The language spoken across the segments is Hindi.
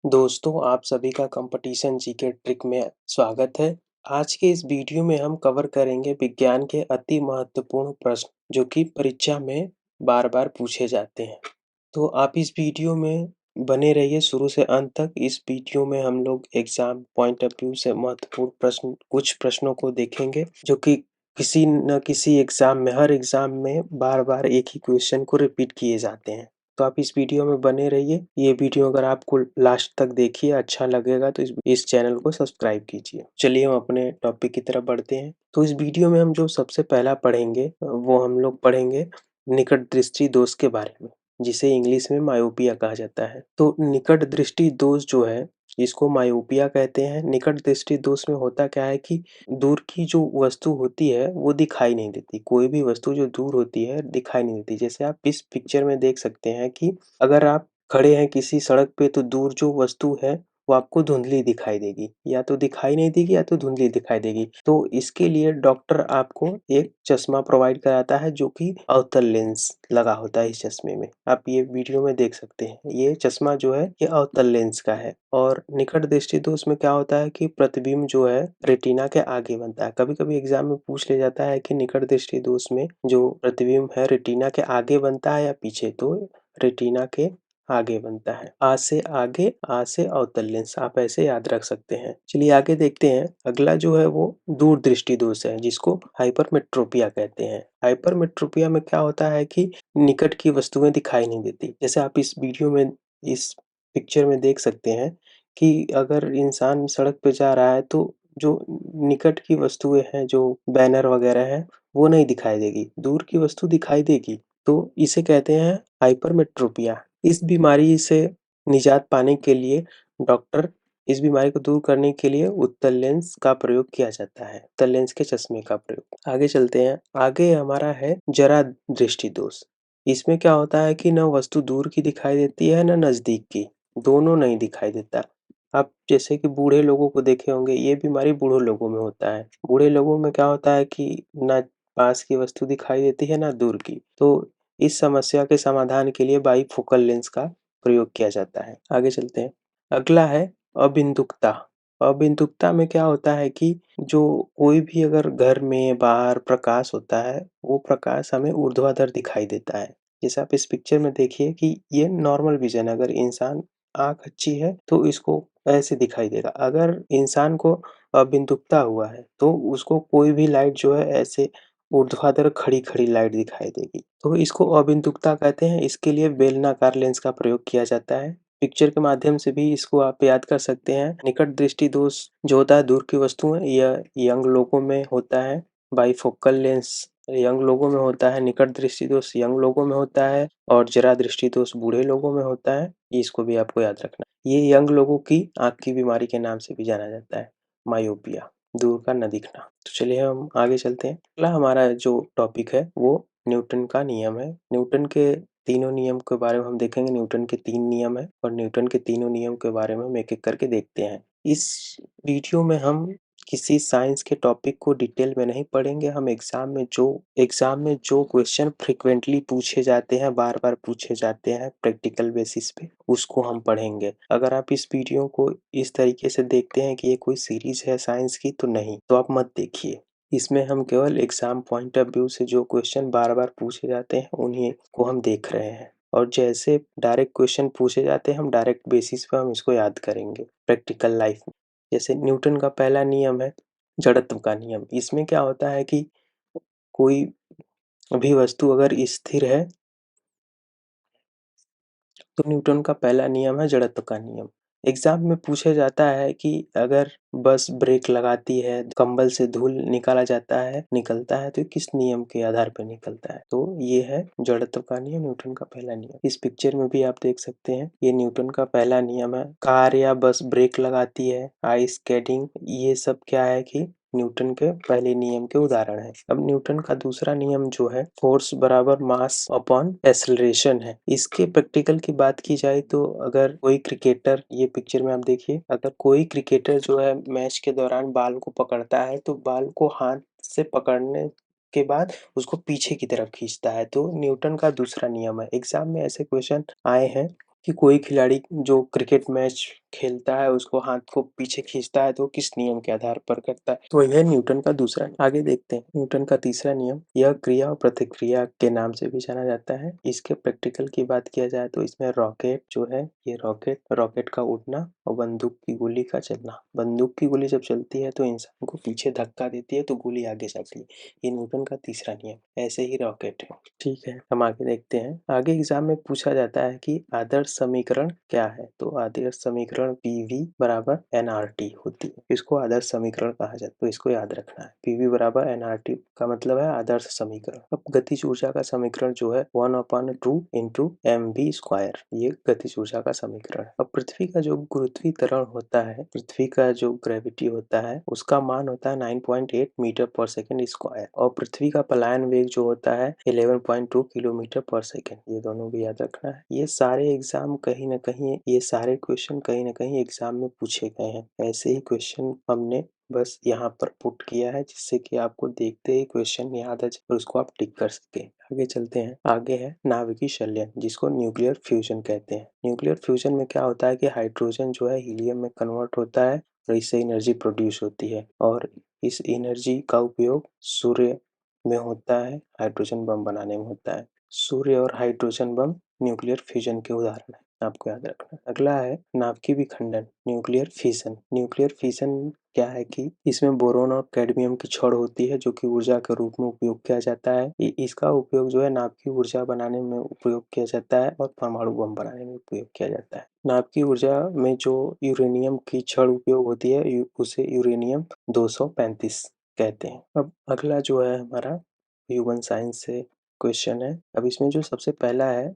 दोस्तों, आप सभी का कंपटीशन जीके ट्रिक में स्वागत है। आज के इस वीडियो में हम कवर करेंगे विज्ञान के अति महत्वपूर्ण प्रश्न जो कि परीक्षा में बार-बार पूछे जाते हैं। तो आप इस वीडियो में बने रहिए शुरू से अंत तक। इस वीडियो में हम लोग एग्जाम पॉइंट ऑफ व्यू से महत्वपूर्ण कुछ प्रश्नों को देखेंगे जो कि किसी न किसी एग्जाम में हर एग्जाम में बार-बार एक ही क्वेश्चन को रिपीट किए जाते हैं। तो आप इस वीडियो में बने रहिए। ये वीडियो अगर आपको लास्ट तक देखिए अच्छा लगेगा तो इस चैनल को सब्सक्राइब कीजिए। चलिए हम अपने टॉपिक की तरफ बढ़ते हैं। तो इस वीडियो में हम जो सबसे पहला पढ़ेंगे वो हम लोग पढ़ेंगे निकट दृष्टि दोष के बारे में, जिसे इंग्लिश में मायोपिया कहा जाता है। तो निकट दृष्टि दोष जो है इसको मायोपिया कहते हैं। निकट दृष्टि दोष में होता क्या है कि दूर की जो वस्तु होती है वो दिखाई नहीं देती। कोई भी वस्तु जो दूर होती है दिखाई नहीं देती। जैसे आप इस पिक्चर में देख सकते हैं कि अगर आप खड़े हैं किसी सड़क पे तो दूर जो वस्तु है वो आपको धुंधली दिखाई देगी, या तो दिखाई नहीं देगी या तो धुंधली दिखाई देगी। तो इसके लिए डॉक्टर आपको एक चश्मा प्रोवाइड कराता है जो कि अवतल लेंस लगा होता है। इस चश्मे में आप ये वीडियो में देख सकते हैं, ये चश्मा जो है ये अवतल लेंस का है। और निकट दृष्टि दोष में क्या होता है कि प्रतिबिंब जो है रेटिना के आगे बनता है। कभी कभी एग्जाम में पूछ ले जाता है कि निकट दृष्टि दोष में जो प्रतिबिंब है रेटिना के आगे बनता है या पीछे, तो रेटिना के आगे बनता है। आ से आगे, आ से अवतल लेंस, आप ऐसे याद रख सकते हैं। चलिए आगे देखते हैं। अगला जो है वो दूर दृष्टि दोष है जिसको हाइपरमेट्रोपिया कहते हैं। हाइपरमेट्रोपिया में क्या होता है कि निकट की वस्तुएं दिखाई नहीं देती। जैसे आप इस वीडियो में इस पिक्चर में देख सकते हैं कि अगर इंसान सड़क पे जा रहा है तो जो निकट की वस्तुएं हैं, जो बैनर वगैरह है, वो नहीं दिखाई देगी, दूर की वस्तु दिखाई देगी। तो इसे कहते हैं हाइपरमेट्रोपिया। इस बीमारी से निजात पाने के लिए डॉक्टर इस बीमारी को दूर करने के लिए उत्तल लेंस का प्रयोग किया जाता है, उत्तल लेंस के चश्मे का प्रयोग। आगे चलते हैं। आगे हमारा है जरा दृष्टि दोष। इसमें क्या होता है कि न वस्तु दूर की दिखाई देती है न नजदीक की, दोनों नहीं दिखाई देता। आप जैसे कि बूढ़े लोगों को देखे होंगे, ये बीमारी बूढ़े लोगों में होता है। बूढ़े लोगों में क्या होता है कि न पास की वस्तु दिखाई देती है ना दूर की। तो इस समस्या के समाधान के लिए बाइफोकल लेंस का प्रयोग किया जाता है। आगे चलते हैं। अगला है अबिंदुकता। अबिंदुकता में क्या होता है कि जो कोई भी अगर घर में बाहर प्रकाश होता है वो प्रकाश हमें ऊर्ध्वाधर दिखाई देता है। जैसे आप इस पिक्चर में देखिए कि ये नॉर्मल विजन, अगर इंसान आंख अच्छी है तो इसको ऐसे दिखाई देगा। अगर इंसान को अबिंदुकता हुआ है तो उसको कोई भी लाइट जो है ऐसे ऊर्ध्वाधर खड़ी खड़ी लाइट दिखाई देगी। तो इसको अबिंदुकता कहते हैं। इसके लिए बेलनाकार लेंस का प्रयोग किया जाता है। पिक्चर के माध्यम से भी इसको आप याद कर सकते हैं। निकट दृष्टि दोष जो होता है दूर की वस्तुएं, यह यंग लोगों में होता है। बाइफोकल लेंस यंग लोगों में होता है। निकट दृष्टि दोष यंग लोगों में होता है और जरा दृष्टि दोष बूढ़े लोगों में होता है। इसको भी आपको याद रखना। ये यंग लोगों की आंख की बीमारी के नाम से भी जाना जाता है, मायोपिया, दूर का न दिखना। तो चलिए हम आगे चलते हैं। अगला हमारा जो टॉपिक है वो न्यूटन का नियम है। न्यूटन के तीनों नियम के बारे में हम देखेंगे। न्यूटन के 3 नियम है और न्यूटन के तीनों नियम के बारे में हम एक एक करके देखते हैं। इस वीडियो में हम किसी साइंस के टॉपिक को डिटेल में नहीं पढ़ेंगे। हम एग्जाम में जो क्वेश्चन फ्रिक्वेंटली पूछे जाते हैं, बार बार पूछे जाते हैं प्रैक्टिकल बेसिस पे, उसको हम पढ़ेंगे। अगर आप इस वीडियो को इस तरीके से देखते हैं कि ये कोई सीरीज है साइंस की, तो नहीं, तो आप मत देखिए। इसमें हम केवल एग्जाम पॉइंट ऑफ व्यू से जो क्वेश्चन बार बार पूछे जाते हैं उन्हीं को हम देख रहे हैं। और जैसे डायरेक्ट क्वेश्चन पूछे जाते हैं हम डायरेक्ट बेसिस पे हम इसको याद करेंगे प्रैक्टिकल लाइफ में। जैसे न्यूटन का पहला नियम है जड़त्व का नियम। इसमें क्या होता है कि कोई भी वस्तु अगर स्थिर है तो न्यूटन का पहला नियम है जड़त्व का नियम। एग्जाम में पूछा जाता है कि अगर बस ब्रेक लगाती है, कंबल से धूल निकलता है तो किस नियम के आधार पर निकलता है, तो ये है जड़त्व का नियम, न्यूटन का पहला नियम। इस पिक्चर में भी आप देख सकते हैं, ये न्यूटन का पहला नियम है। कार या बस ब्रेक लगाती है, आइस स्केटिंग, ये सब क्या है कि न्यूटन के पहले नियम के उदाहरण है। अब न्यूटन का दूसरा नियम जो है फोर्स बराबर मास अपॉन एक्सेलरेशन है। इसके प्रैक्टिकल की बात की जाए तो अगर कोई क्रिकेटर, ये पिक्चर में आप देखिए, अगर कोई क्रिकेटर जो है मैच के दौरान बाल को पकड़ता है तो बाल को हाथ से पकड़ने के बाद उसको पीछे की तरफ खींचता है, तो न्यूटन का दूसरा नियम है। एग्जाम में ऐसे क्वेश्चन आए हैं कि कोई खिलाड़ी जो क्रिकेट मैच खेलता है, उसको हाथ को पीछे खींचता है, तो किस नियम के आधार पर करता है? तो यह न्यूटन का दूसरा नियम। आगे देखते हैं न्यूटन का तीसरा नियम। यह क्रिया और प्रतिक्रिया के नाम से भी जाना जाता है। इसके प्रैक्टिकल की बात किया जाए तो इसमें रॉकेट जो है, ये रॉकेट का उड़ना और बंदूक की गोली का चलना। बंदूक की गोली जब चलती है तो इंसान को पीछे धक्का देती है, तो गोली आगे जाती है। ये न्यूटन का तीसरा नियम। ऐसे ही रॉकेट है। ठीक है, हम आगे देखते हैं। आगे एग्जाम में पूछा जाता है कि आदर्श समीकरण क्या है? तो आदर्श समीकरण पीवी बराबर एनआरटी होती है। इसको आदर्श समीकरण कहा जाता है, तो इसको याद रखना है। पीवी बराबर एनआरटी का मतलब है आदर्श समीकरण। अब गतिज ऊर्जा का समीकरण जो है 1/2 इंटू mv², ये गतिज ऊर्जा का समीकरण है। अब पृथ्वी का जो गुरुत्वीय त्वरण होता है, पृथ्वी का जो ग्रेविटी होता है, उसका मान होता है 9.8 मीटर पर सेकेंड स्क्वायर, और पृथ्वी का पलायन वेग जो होता है 11.2 किलोमीटर पर सेकेंड। ये दोनों भी याद रखना है। ये सारे एग्जाम कहीं ना कहीं, ये सारे क्वेश्चन कहीं ना कहीं एग्जाम में पूछे गए हैं। ऐसे ही क्वेश्चन हमने बस यहाँ पर पुट किया है, जिससे कि आपको देखते ही क्वेश्चन याद आ जाए और उसको आप टिक कर सके। आगे चलते हैं। आगे है नाभिकीय संलयन, जिसको न्यूक्लियर फ्यूजन कहते हैं। न्यूक्लियर फ्यूजन में क्या होता है कि हाइड्रोजन जो है हीलियम में कन्वर्ट होता है और इससे एनर्जी प्रोड्यूस होती है, और इस एनर्जी का उपयोग सूर्य में होता है, हाइड्रोजन बम बनाने में होता है। सूर्य और हाइड्रोजन बम न्यूक्लियर फ्यूजन के उदाहरण है, आपको याद रखना। अगला है नाभिकीय विखंडन, न्यूक्लियर फिशन। न्यूक्लियर फिशन क्या है कि इसमें बोरोन और कैडमियम की छड़ होती है, जो कि ऊर्जा के रूप में उपयोग किया जाता है। इसका उपयोग जो है नाभिकीय ऊर्जा बनाने में उपयोग किया जाता है और परमाणु बम बनाने में उपयोग किया जाता है। नाभिकीय ऊर्जा में जो यूरेनियम की छड़ उपयोग होती है, उसे यूरेनियम 235 कहते हैं। अब अगला जो है हमारा ह्यूमन साइंस से क्वेश्चन है। अब इसमें जो सबसे पहला है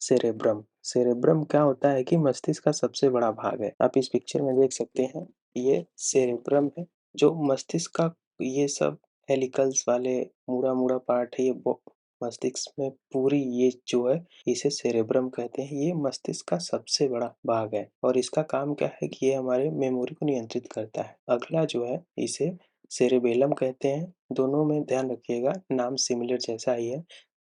सेरेब्रम। सेरेब्रम क्या होता है कि मस्तिष्क का सबसे बड़ा भाग है। आप इस पिक्चर में देख सकते हैं, ये सेरेब्रम है, जो मस्तिष्क का ये सब हेलिकल्स वाले मुड़ा मुड़ा पार्ट है, ये मस्तिष्क में पूरी ये जो है, इसे सेरेब्रम कहते हैं। ये मस्तिष्क का सबसे बड़ा भाग है और इसका काम क्या है कि ये हमारे मेमोरी को नियंत्रित करता है। अगला जो है, इसे सेरेबेलम कहते हैं। दोनों में ध्यान रखिएगा, नाम सिमिलर जैसा ही है।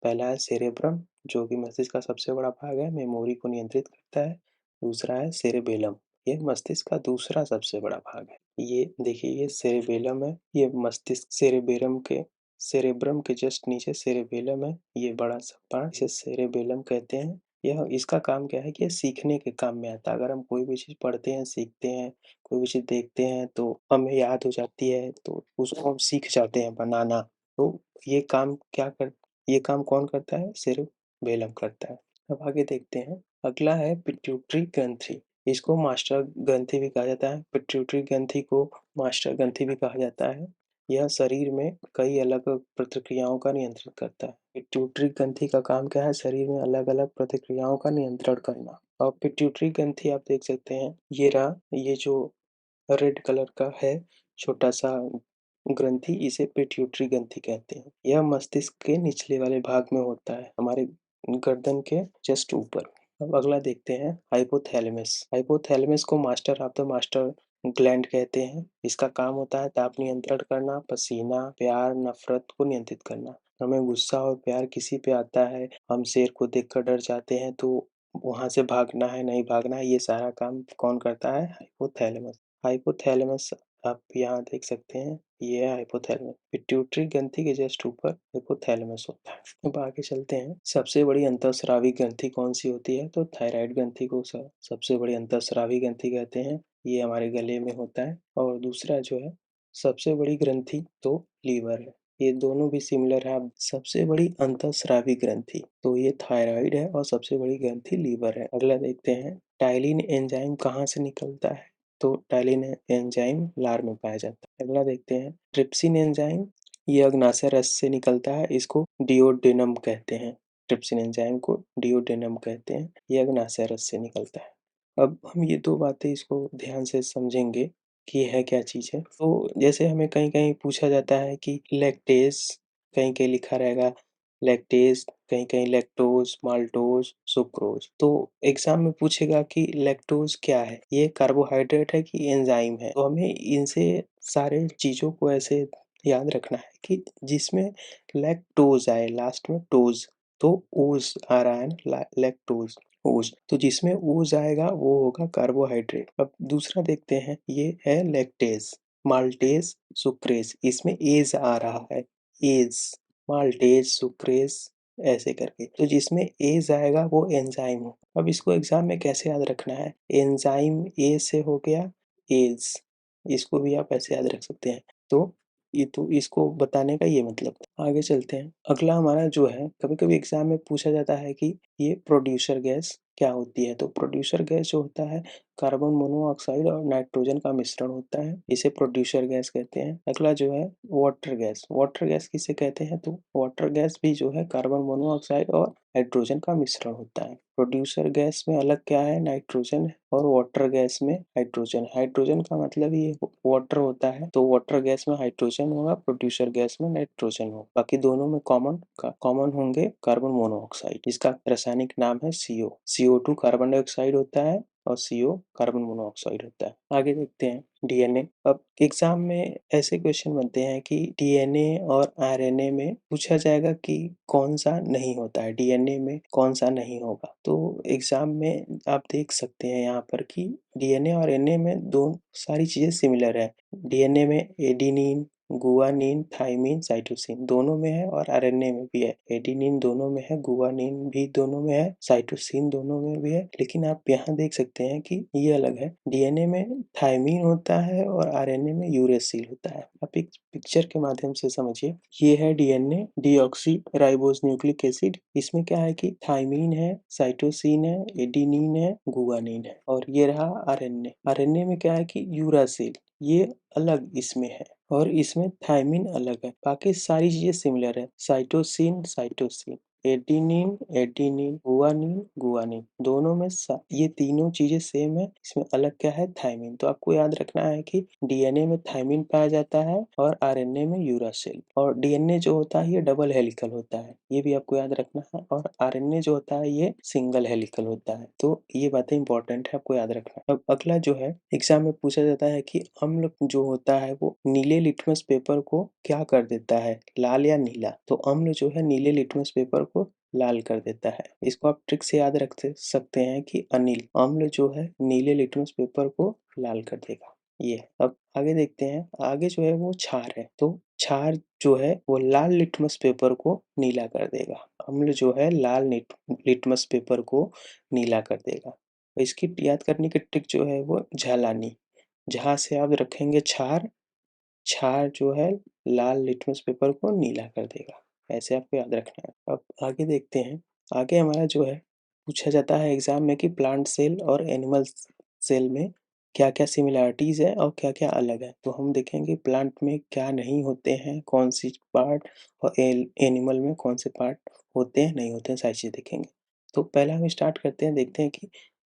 पहला है सेरेब्रम, जो कि मस्तिष्क का सबसे बड़ा भाग है, मेमोरी को नियंत्रित करता है। दूसरा है सेरेबेलम, ये मस्तिष्क का दूसरा सबसे बड़ा भाग है। ये देखिए, ये सेरेबेलम है, ये मस्तिष्क सेरेब्रम के जस्ट नीचे सेरेबेलम है, ये बड़ा सा पार्ट, इसे सेरेबेलम कहते हैं। यह इसका काम क्या है कि सीखने के काम में आता है। अगर हम कोई भी चीज़ पढ़ते हैं, सीखते हैं, कोई भी चीज़ देखते हैं तो हमें याद हो जाती है, तो उसको हम सीख जाते हैं बनाना। तो ये काम ये काम कौन करता है? सेरेबेलम करता है। अब आगे देखते हैं। अगला है पिट्यूटरी ग्रंथि। इसको मास्टर ग्रंथि भी कहा जाता है। पिट्यूटरी ग्रंथि को मास्टर ग्रंथि भी कहा जाता है। यह शरीर में कई अलग प्रतिक्रियाओं का नियंत्रण करता है। पिट्यूटरी ग्रंथि का काम क्या है? शरीर में अलग अलग प्रतिक्रियाओं का नियंत्रण करना। और पिट्यूटरी ग्रंथि आप देख सकते हैं, ये रहा, ये जो रेड कलर का है छोटा सा ग्रंथि, इसे पिट्यूटरी ग्रंथि कहते हैं। यह मस्तिष्क के निचले वाले भाग में होता है, हमारे गर्दन के जस्ट ऊपर। अब अगला देखते हैं हाइपोथैलेमस। हाइपोथैलेमस को master of the master gland कहते हैं। इसका काम होता है ताप नियंत्रण करना, पसीना, प्यार, नफरत को नियंत्रित करना। हमें गुस्सा और प्यार किसी पे आता है, हम शेर को देखकर डर जाते हैं, तो वहां से भागना है, नहीं भागना है, ये सारा काम कौन करता है? हाइपोथैलेमस। हाइपोथैलेमस आप यहाँ देख सकते हैं, ये है हाइपोथैलेमस। पिट्यूटरी ग्रंथि के जस्ट ऊपर हाइपोथैलेमस होता है। अब आगे चलते हैं। सबसे बड़ी अंतःस्रावी ग्रंथि कौन सी होती है? तो थायराइड ग्रंथि को सबसे बड़ी अंतःस्रावी ग्रंथि कहते हैं। ये हमारे गले में होता है। और दूसरा जो है सबसे बड़ी ग्रंथि, तो लीवर है। ये दोनों भी सिमिलर है। सबसे बड़ी अंतःस्रावी ग्रंथि तो ये थायराइड है और सबसे बड़ी ग्रंथि लीवर है। अगला देखते हैं, टाइलिन एंजाइम कहाँ से निकलता है? तो टाइलिन एंजाइम लार में पाया जाता है। अगला देखते हैं, ट्रिप्सिन एंजाइम, ये अग्नाशय रस से निकलता है, इसको डिओडेनम कहते हैं। ट्रिप्सिन एंजाइम को डिओडेनम कहते हैं, ये अग्नाशय रस से निकलता है। अब हम ये दो बातें इसको ध्यान से समझेंगे कि ये है क्या चीज़ है। तो जैसे हमें कहीं कहीं पूछा जाता है कि लैक्टेज, कहीं कहीं लिखा रहेगा लैक्टेज, कहीं कहीं लैक्टोज, माल्टोज, सुक्रोज। तो एग्जाम में पूछेगा कि लैक्टोज क्या है, ये कार्बोहाइड्रेट है कि एंजाइम है। तो हमें इनसे सारे चीज़ों को ऐसे याद रखना है कि जिसमें लैक्टोज आए लास्ट में टोज, तो ओज आ रहा है ना, लैक्टोज। ओज, तो जिसमें ओज आएगा वो होगा कार्बोहाइड्रेट। अब दूसरा देखते हैं, ये है लैक्टेज, माल्टेज, सुक्रेज, इसमें एज आ रहा है, एज, माल्टेज, सुक्रेज, ऐसे करके। तो जिसमें एज आएगा वो एंजाइम हो। अब इसको एग्जाम में कैसे याद रखना है, एंजाइम ए से हो गया एज, इसको भी आप ऐसे याद रख सकते हैं। तो ये तो इसको बताने का ये मतलब था। आगे चलते हैं, अगला हमारा जो है, कभी कभी एग्जाम में पूछा जाता है कि ये प्रोड्यूसर गैस क्या होती है। तो प्रोड्यूसर गैस जो होता है, कार्बन मोनोऑक्साइड और नाइट्रोजन का मिश्रण होता है, इसे प्रोड्यूसर गैस कहते हैं। अगला जो है वाटर गैस, वाटर गैस किसे कहते हैं, तो वाटर गैस भी जो है कार्बन मोनोऑक्साइड और नाइट्रोजन का मिश्रण होता है। प्रोड्यूसर गैस में अलग क्या है, नाइट्रोजन है, और वाटर गैस में हाइड्रोजन। हाइड्रोजन का मतलब ये वाटर होता है, तो वाटर गैस में हाइड्रोजन होगा, प्रोड्यूसर गैस में नाइट्रोजन होगा। बाकी दोनों में कॉमन होंगे कार्बन मोनोऑक्साइड, जिसका रासायनिक नाम है CO। CO2 कार्बन डाइऑक्साइड होता है और CO कार्बन मोनोऑक्साइड होता है। आगे देखते हैं DNA। अब एग्जाम में ऐसे क्वेश्चन बनते हैं कि DNA और RNA में पूछा जाएगा कि कौन सा नहीं होता है, DNA में कौन सा नहीं होगा। तो एग्जाम में आप देख सकते हैं यहाँ पर कि DNA और RNA में दो सारी चीजें सिमिलर है। DNA में एडिनिन, गुआनिन, थाइमिन, साइटोसिन दोनों में है, और RNA में भी है। एडिनिन दोनों में है, गुआनिन भी दोनों में है, साइटोसिन दोनों में भी है। लेकिन आप यहाँ देख सकते हैं कि ये अलग है, DNA में थाइमिन होता है और RNA में यूरेसिल होता है। आप एक पिक्चर के माध्यम से समझिए, ये है DNA, deoxy ribose nucleic acid. इसमें क्या है कि थाइमिन है, साइटोसिन है, एडिनिन है, गुआनिन है, और ये रहा RNA में क्या है कि यूरासिल, ये अलग इसमें है, और इसमें थाइमिन अलग है। बाकी सारी चीजें सिमिलर है, cytosine cytosine, adenine adenine, guanine guanine, दोनों में ये तीनों चीजें सेम है। इसमें अलग क्या है, थाइमिन। तो आपको याद रखना है कि DNA में थाइमिन पाया जाता है और RNA में यूरासिल। और DNA जो होता है ये डबल हेलिकल होता है, ये भी आपको याद रखना है, और RNA जो होता है ये सिंगल हेलिकल होता है। तो ये बातें इंपॉर्टेंट है, आपको याद रखना है। अब अगला जो है, एग्जाम में पूछा जाता है कि अम्ल जो होता है वो नीले लिटमस पेपर को क्या कर देता है, लाल या नीला। तो अम्ल जो है नीले लिटमस पेपर को लाल कर देता है। इसको आप ट्रिक से याद रख सकते हैं कि अनिल, अम्ल जो है नीले लिटमस पेपर को लाल कर देगा। ये है। अब आगे देखते हैं, आगे जो है वो क्षार है। तो क्षार जो है वो लाल लिटमस पेपर को नीला कर देगा। अम्ल जो है लाल लिटमस पेपर को नीला कर देगा। इसकी याद करने की ट्रिक जो है वो झालानी, जहाँ से आप रखेंगे क्षार, क्षार जो है लाल लिटमस पेपर को नीला कर देगा। ऐसे आपको याद रखना है। अब आगे देखते हैं, आगे हमारा जो है पूछा जाता है एग्जाम में कि प्लांट सेल और एनिमल सेल में क्या क्या सिमिलरिटीज है और क्या क्या अलग है। तो हम देखेंगे प्लांट में क्या नहीं होते हैं, कौन सी पार्ट, और एनिमल में कौन से पार्ट होते हैं नहीं होते हैं, सारी चीज देखेंगे। तो पहले हम स्टार्ट करते हैं, देखते हैं कि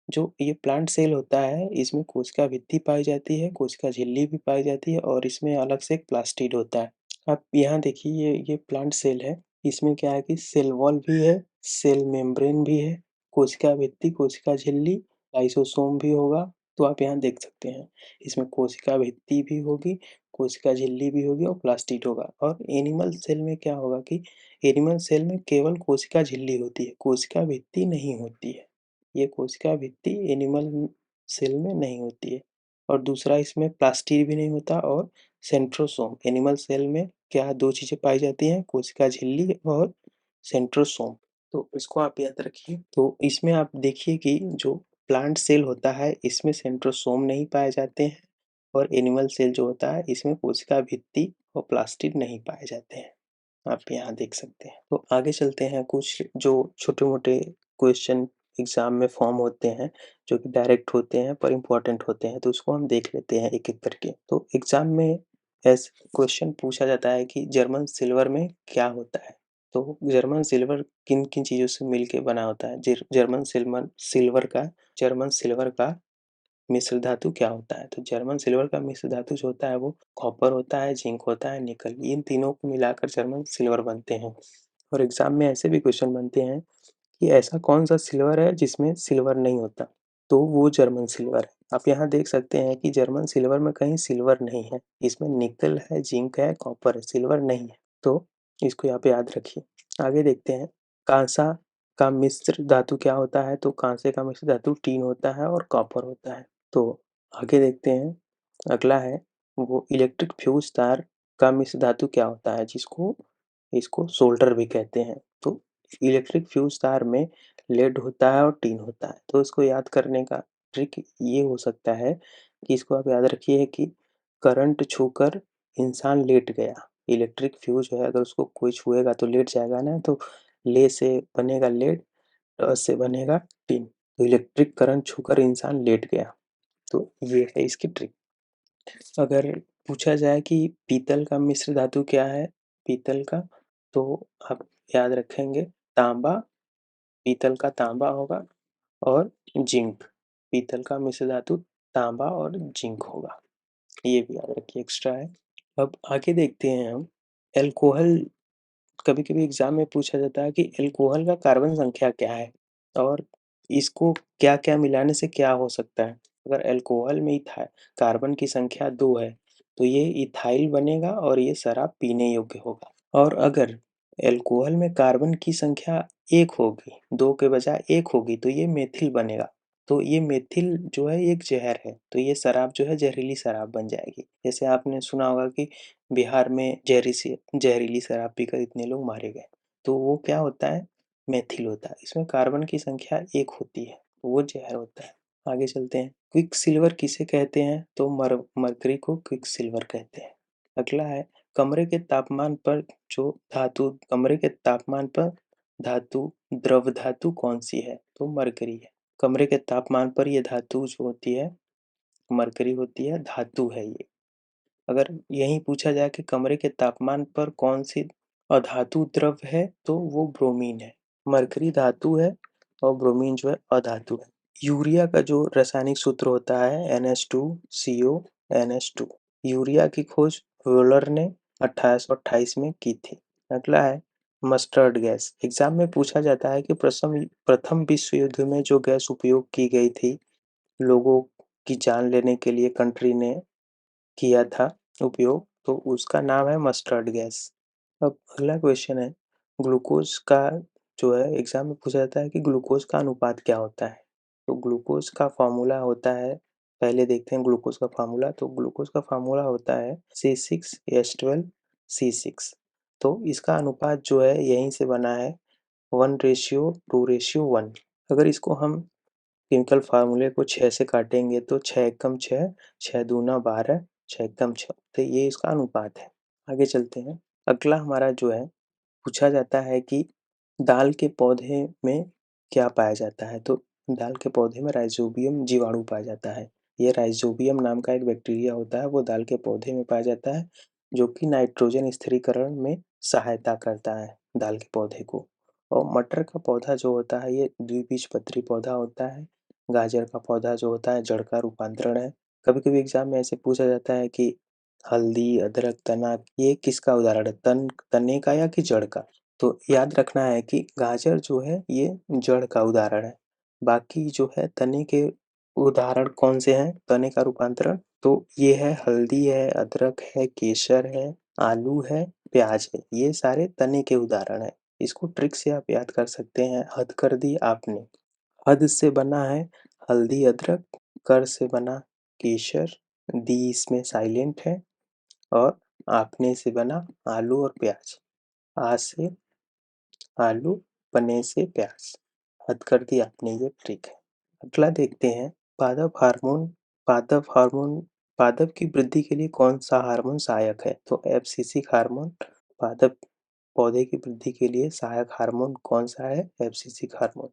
जो ये प्लांट सेल होता है, इसमें कोशिका भित्ति पाई जाती है, कोशिका झिल्ली भी पाई जाती है, और इसमें अलग से एक प्लास्टिड होता है। आप यहाँ देखिए, ये प्लांट सेल है, इसमें क्या है कि सेल वॉल भी है, सेल मेम्ब्रेन भी है, कोशिका भित्ति, कोशिका झिल्ली, लाइसोसोम भी होगा। तो आप यहाँ देख सकते हैं, इसमें कोशिका भित्ति भी होगी, कोशिका झिल्ली भी होगी, और प्लास्टिड होगा। और एनिमल सेल में क्या होगा कि एनिमल सेल में केवल कोशिका झिल्ली होती है, कोशिका भित्ति नहीं होती है। ये कोशिका भित्ति एनिमल सेल में नहीं होती है। और दूसरा, इसमें प्लास्टिड भी नहीं होता, और सेंट्रोसोम, एनिमल सेल में क्या दो चीजें पाई जाती हैं, कोशिका झिल्ली और सेंट्रोसोम। तो इसको आप याद रखिए। तो इसमें आप देखिए कि जो प्लांट सेल होता है इसमें सेंट्रोसोम नहीं पाए जाते हैं, और एनिमल सेल जो होता है इसमें कोशिका भित्ति और प्लास्टिड नहीं पाए जाते हैं। आप यहाँ देख सकते हैं। तो आगे चलते हैं, कुछ जो छोटे मोटे क्वेश्चन एग्जाम में फॉर्म होते हैं, जो कि डायरेक्ट होते हैं पर इम्पोर्टेंट होते हैं, तो उसको हम देख लेते हैं एक एक करके। तो एग्जाम में ऐसे क्वेश्चन पूछा जाता है कि जर्मन सिल्वर में क्या होता है। तो जर्मन सिल्वर किन किन चीज़ों से मिलके बना होता है, जर्मन सिल्वर का मिश्र धातु क्या होता है। तो जर्मन सिल्वर का मिश्र धातु जो होता है वो कॉपर होता है, जिंक होता है, निकल, इन तीनों को मिलाकर जर्मन सिल्वर बनते हैं। और एग्जाम में ऐसे भी क्वेश्चन बनते हैं कि ऐसा कौन सा सिल्वर है जिसमें सिल्वर नहीं होता, तो वो जर्मन सिल्वर है। आप यहाँ देख सकते हैं कि जर्मन सिल्वर में कहीं सिल्वर नहीं है, इसमें निकल है, जिंक है, कॉपर है, सिल्वर नहीं है। तो इसको यहाँ पे याद रखिए। आगे देखते हैं, कांसा का मिश्र धातु क्या होता है? तो कांसे का मिश्र धातु टीन होता है और कॉपर होता है। तो आगे देखते हैं, अगला है वो इलेक्ट्रिक फ्यूज तार का मिश्र धातु क्या होता है, जिसको इसको सोल्डर भी कहते हैं। तो इलेक्ट्रिक फ्यूज तार में लेड होता है और टीन होता है। तो इसको याद करने का ट्रिक ये हो सकता है कि इसको आप याद रखिए कि करंट छूकर इंसान लेट गया। इलेक्ट्रिक फ्यूज है, अगर उसको कोई छुएगा तो लेट जाएगा ना, तो ले से बनेगा लेड, से बनेगा टिन। तो इलेक्ट्रिक करंट छूकर इंसान लेट गया। तो ये है इसकी ट्रिक। अगर पूछा जाए कि पीतल का मिश्र धातु क्या है, पीतल का, तो आप याद रखेंगे तांबा, पीतल का तांबा होगा, और जिंक। पीतल का मिश्र धातु तांबा और जिंक होगा, ये भी याद रखिए, एक्स्ट्रा है। अब आगे देखते हैं हम एल्कोहल। कभी कभी एग्जाम में पूछा जाता है कि एल्कोहल का कार्बन संख्या क्या है और इसको क्या क्या मिलाने से क्या हो सकता है। अगर एल्कोहल में इथा कार्बन की संख्या 2 है तो ये इथाइल बनेगा और ये शराब पीने योग्य होगा। और अगर एल्कोहल में कार्बन की संख्या 1 होगी, 2 के बजाय 1 होगी, तो ये मेथिल बनेगा। तो ये मेथिल जो है एक जहर है, तो ये शराब जो है जहरीली शराब बन जाएगी। जैसे आपने सुना होगा कि बिहार में जहरीली शराब पीकर इतने लोग मारे गए, तो वो क्या होता है, मेथिल होता है। इसमें कार्बन की संख्या 1 होती है, तो वो जहर होता है। आगे चलते हैं, क्विक सिल्वर किसे कहते हैं? तो मरकरी को क्विक सिल्वर कहते हैं। अगला है कमरे के तापमान पर जो धातु कमरे के तापमान पर धातु द्रव धातु कौन सी है? तो मरकरी है। कमरे के तापमान पर ये धातु जो होती है मरकरी होती है, धातु है ये। अगर यही पूछा जाए कि कमरे के तापमान पर कौन सी अधातु द्रव है, तो वो ब्रोमीन है। मरकरी धातु है और ब्रोमीन जो है अधातु है। यूरिया का जो रासायनिक सूत्र होता है NH2CO NH2। यूरिया की खोज वोलर ने 1828 में की थी। अगला है मस्टर्ड गैस। एग्जाम में पूछा जाता है कि प्रथम प्रथम विश्व युद्ध में जो गैस उपयोग की गई थी लोगों की जान लेने के लिए, कंट्री ने किया था उपयोग, तो उसका नाम है मस्टर्ड गैस। अब अगला क्वेश्चन है ग्लूकोज का, जो है एग्जाम में पूछा जाता है कि ग्लूकोज का अनुपात क्या होता है। तो ग्लूकोज का फॉर्मूला होता है, पहले देखते हैं ग्लूकोज का फार्मूला। तो ग्लूकोज का फार्मूला होता है C6H12C6। तो इसका अनुपात जो है यहीं से बना है 1:2:1। अगर इसको हम केमिकल फार्मूले को 6 से काटेंगे तो 6 एकम 6, 6 दूना 12, 6 एकम 6, तो ये इसका अनुपात है। आगे चलते हैं, अगला हमारा जो है पूछा जाता है कि दाल के पौधे में क्या पाया जाता है। तो दाल के पौधे में राइजोबियम जीवाणु पाया जाता है। ये राइजोबियम नाम का एक बैक्टीरिया होता है, वो दाल के पौधे में पाया जाता है, जो कि नाइट्रोजन स्थिरीकरण में सहायता करता है दाल के पौधे को। और मटर का पौधा जो होता है ये द्विबीजपत्री पौधा होता है। गाजर का पौधा जो होता है जड़ का रूपांतरण है। कभी कभी एग्जाम में ऐसे पूछा जाता है कि हल्दी, अदरक, तना, ये किसका उदाहरण है, तने का या कि जड़ का? तो याद रखना है कि गाजर जो है ये जड़ का उदाहरण है। बाकी जो है तने के उदाहरण कौन से हैं तने का रूपांतरण? तो ये है हल्दी है, अदरक है, केसर है, आलू है, प्याज है, ये सारे तने के उदाहरण है। इसको ट्रिक से आप याद कर सकते हैं, हद कर दी आपने। हद से बना है हल्दी अदरक, कर से बना केसर, दी इसमें साइलेंट है, और आपने से बना आलू और प्याज। आ से आलू, पने से प्याज। हद कर दी आपने, ये ट्रिक है। अगला देखते हैं पादप हार्मोन। पादप हार्मोन पादप की वृद्धि के लिए कौन सा हार्मोन सहायक है? तो एब्सिसिक हार्मोन। पादप पौधे की वृद्धि के लिए सहायक हार्मोन कौन सा है? Abscisic hormone.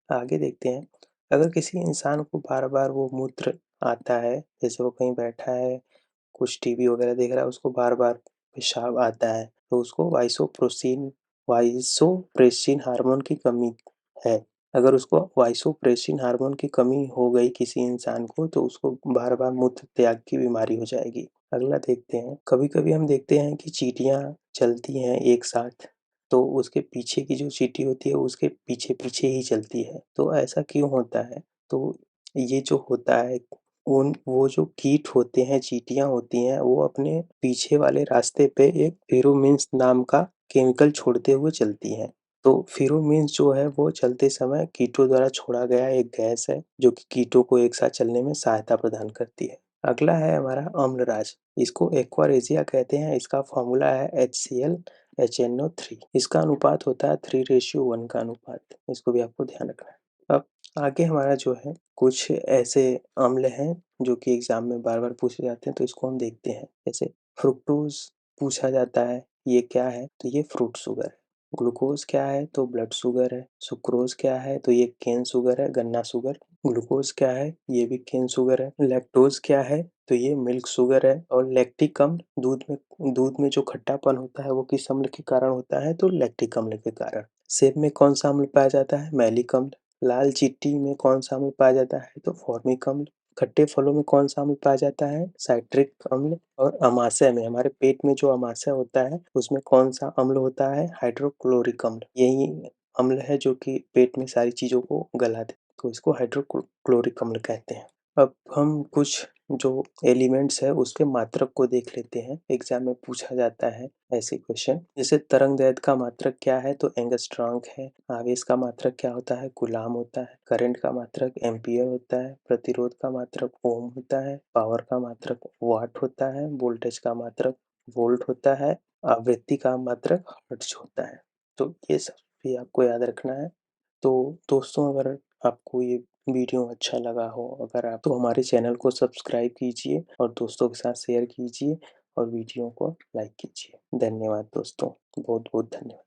आगे देखते हैं, अगर किसी इंसान को बार बार वो मूत्र आता है, जैसे वो कहीं बैठा है, कुछ टीवी वगैरह देख रहा है, उसको बार बार पेशाब आता है, तो उसको वाइसोप्रेसिन हार्मोन की कमी है। अगर उसको वाइसोप्रेसिन हार्मोन की कमी हो गई किसी इंसान को, तो उसको बार बार मूत्र त्याग की बीमारी हो जाएगी। अगला देखते हैं, कभी कभी हम देखते हैं कि चींटियां चलती हैं एक साथ, तो उसके पीछे की जो चींटी होती है उसके पीछे पीछे ही चलती है, तो ऐसा क्यों होता है? तो ये जो होता है, उन वो जो कीट होते हैं, चींटियां होती हैं, वो अपने पीछे वाले रास्ते पे एक फेरोमोन्स नाम का केमिकल छोड़ते हुए चलती हैं। तो फेरोमीन्स जो है वो चलते समय कीटों द्वारा छोड़ा गया एक गैस है जो कि कीटों को एक साथ चलने में सहायता प्रदान करती है। अगला है हमारा अम्लराज, इसको एक्वारेजिया कहते हैं। इसका फॉर्मूला है HCl HNO3। इसका अनुपात होता है 3:1 का अनुपात, इसको भी आपको ध्यान रखना है। अब आगे हमारा जो है कुछ ऐसे अम्ल हैं जो कि एग्जाम में बार बार पूछे जाते हैं, तो इसको हम देखते हैं। जैसे फ्रुक्टोज पूछा जाता है, ये क्या है? तो ये फ्रूट शुगर है। ग्लूकोज क्या है? तो ब्लड शुगर है। सुक्रोज क्या है? तो ये केन शुगर है, गन्ना शुगर। ग्लूकोज क्या है? ये भी केन शुगर है। लैक्टोज क्या है? तो ये मिल्क शुगर है। और लैक्टिक अम्ल दूध में जो खट्टापन होता है वो किस अम्ल के कारण होता है? तो लैक्टिक अम्ल के कारण। सेब में कौन सा अम्ल पाया जाता है? मैलिक अम्ल। लाल चींटी में कौन सा अम्ल पाया जाता है? तो फॉर्मिक अम्ल। खट्टे फलों में कौन सा अम्ल पाया जाता है? साइट्रिक अम्ल। और अमाशय में, हमारे पेट में जो अमाशय होता है उसमें कौन सा अम्ल होता है? हाइड्रोक्लोरिक अम्ल। यही अम्ल है जो कि पेट में सारी चीजों को गला दे, तो इसको हाइड्रोक्लोरिक अम्ल कहते हैं। अब हम कुछ जो एलिमेंट्स है उसके मात्रक को देख लेते हैं, एग्जाम में पूछा जाता है ऐसे क्वेश्चन। जैसे तरंगदैर्घ्य का मात्रक क्या है? तो एंगस्ट्रॉन्ग है। आवेश का मात्रक क्या होता है? कूलाम होता है। करंट का मात्रक एम्पियर होता है। प्रतिरोध का मात्रक ओम होता है। पावर का मात्रक वाट होता है। वोल्टेज का मात्रक वोल्ट होता है। आवृत्ति का मात्रक हर्ट्ज होता है। तो ये सब भी आपको याद रखना है। तो दोस्तों, अगर आपको ये वीडियो अच्छा लगा हो, अगर आप तो हमारे चैनल को सब्सक्राइब कीजिए और दोस्तों के साथ शेयर कीजिए और वीडियो को लाइक कीजिए। धन्यवाद दोस्तों, बहुत बहुत धन्यवाद।